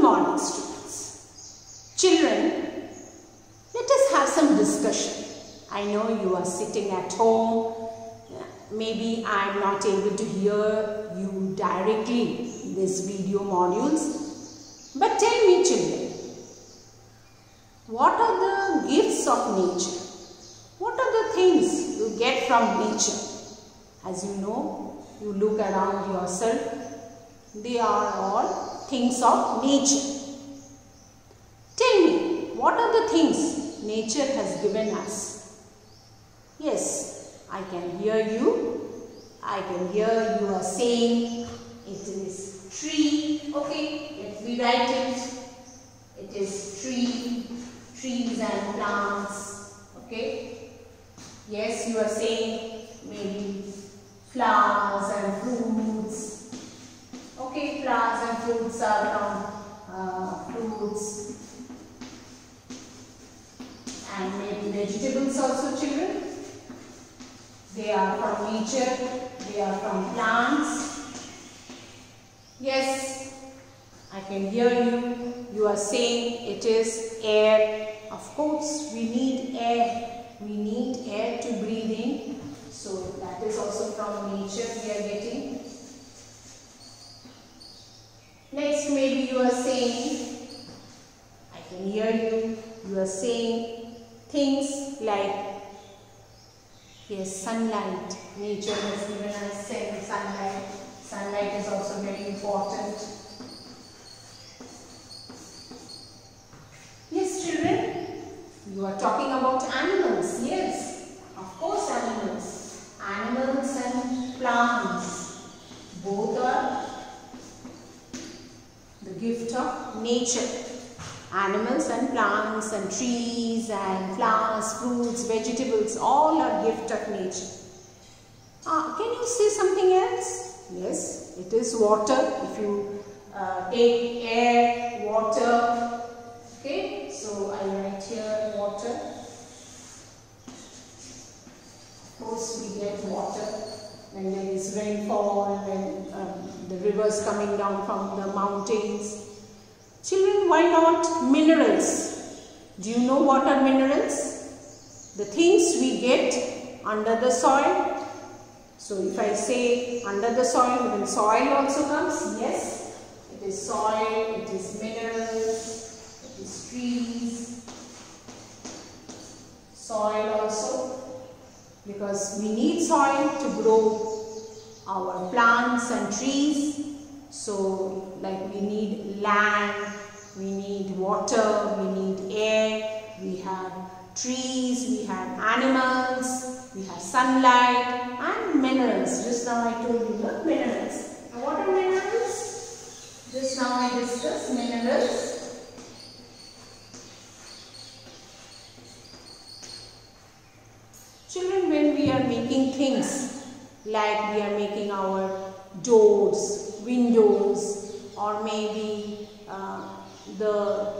morning, students. Children, let us have some discussion. I know you are sitting at home. Maybe I am not able to hear you directly in this video modules. But tell me, children, what are the gifts of nature? What are the things you get from nature? As you know, you look around yourself. They are all things of nature. Tell me, what are the things nature has given us? Yes, I can hear you. I can hear you are saying it is tree. Okay, let me write it. It is tree, trees and plants. Okay. Yes, you are saying maybe flowers and fruits. Okay, flowers and fruits are from fruits, and maybe vegetables also, children. They are from nature, they are from plants. Yes, I can hear you. You are saying it is air. Of course, we need air. We need air to breathe in. So that is also from nature we are getting. Next, maybe you are saying, I can hear you. You are saying things like, yes, sunlight. Nature has given us sunlight. Sunlight is also very important. Yes, children, you are talking about animals. Yes, of course, animals. Animals and plants. Both are the gift of nature. Animals and plants and trees and flowers, fruits, vegetables, all are gift of nature. Can you say something else? Yes, it is water. If you take air, water. Okay, so I write here water. Of course, we get water when there is rainfall, when the rivers coming down from the mountains. Children, why not minerals? Do you know what are minerals? The things we get under the soil. So if I say under the soil, then soil also comes. Yes, it is soil, it is minerals, it is trees. Soil also, because we need soil to grow our plants and trees. So like we need land, we need water, we need air, we have trees, we have animals, we have sunlight and minerals. Just now I told you the minerals. Now what are minerals? Just now I discussed minerals. Children, when we are making things, like we are making our doors, windows, or maybe the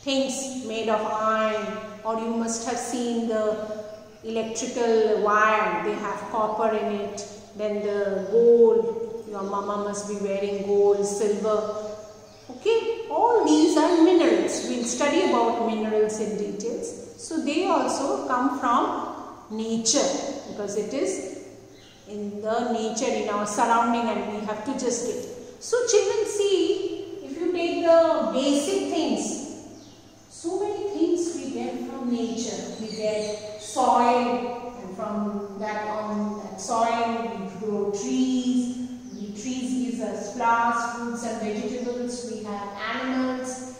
things made of iron, or you must have seen the electrical wire, they have copper in it, then the gold, your mama must be wearing gold, silver. Okay, all these are minerals. We will study about minerals in details. So they also come from nature, because it is in the nature, in our surrounding, and we have to just get. So children, see, if you take the basic things, so many things we get from nature. We get soil, and from that, on that soil we grow trees. The trees gives us flowers, fruits and vegetables. We have animals.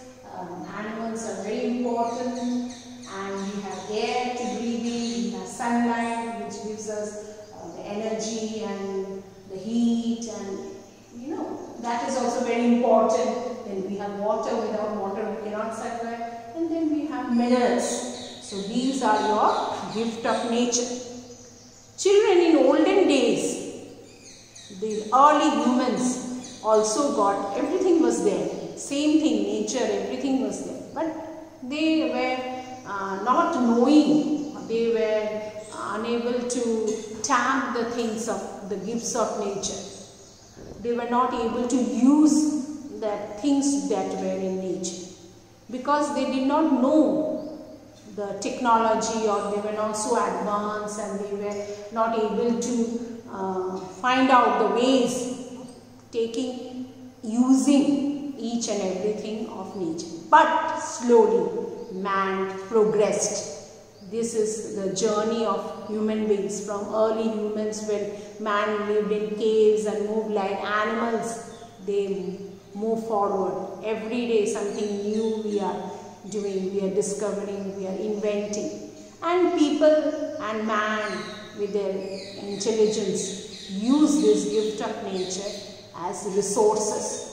Animals are very important, and we have air to breathe in. We have sunlight, which gives us the energy and the heat, and you know, that is also very important. Then we have water. Without water we cannot survive. And then we have minerals. So these are your gift of nature. Children, in olden days, the early humans also got, everything was there. Same thing, nature, everything was there. But they were not knowing, they were unable to tap the things of the gifts of nature. They were not able to use the things that were in nature, because they did not know the technology, or they were not so advanced, and they were not able to find out the ways using each and everything of nature. But slowly man progressed. This is the journey of human beings, from early humans when man lived in caves and moved like animals. They move forward. Every day something new we are doing, we are discovering, we are inventing. And people and man with their intelligence use this gift of nature as resources.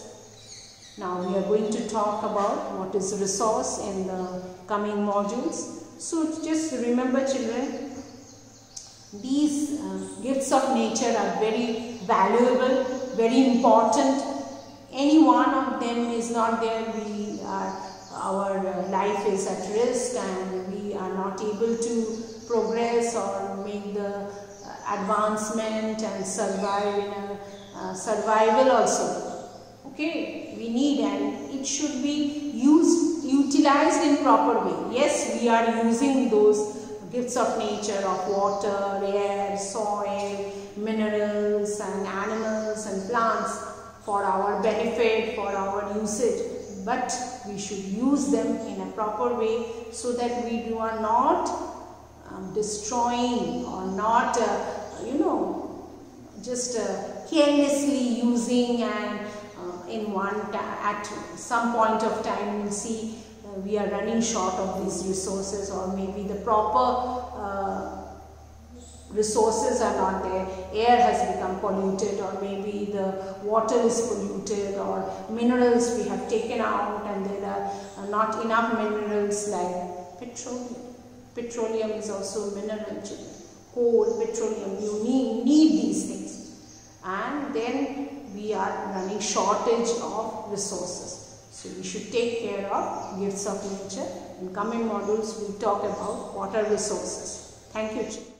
Now we are going to talk about what is resource in the coming modules. So just remember, children, these gifts of nature are very valuable, very important. Any one of them is not there, our life is at risk, and we are not able to progress or make the advancement and survive in a survival also. Okay, we need, and it should be utilized in proper way. Yes, we are using those gifts of nature, of water, air, soil, minerals and animals and plants for our benefit, for our usage, but we should use them in a proper way, so that we are not destroying, or not just carelessly using, and at some point of time you will see we are running short of these resources, or maybe the proper resources are not there. Air has become polluted, or maybe the water is polluted, or minerals we have taken out, and there are not enough minerals like petroleum. Petroleum is also a mineral. Coal, petroleum, you need these things, and then we are running shortage of resources. So we should take care of gifts of nature. In coming modules we will talk about water resources. Thank you.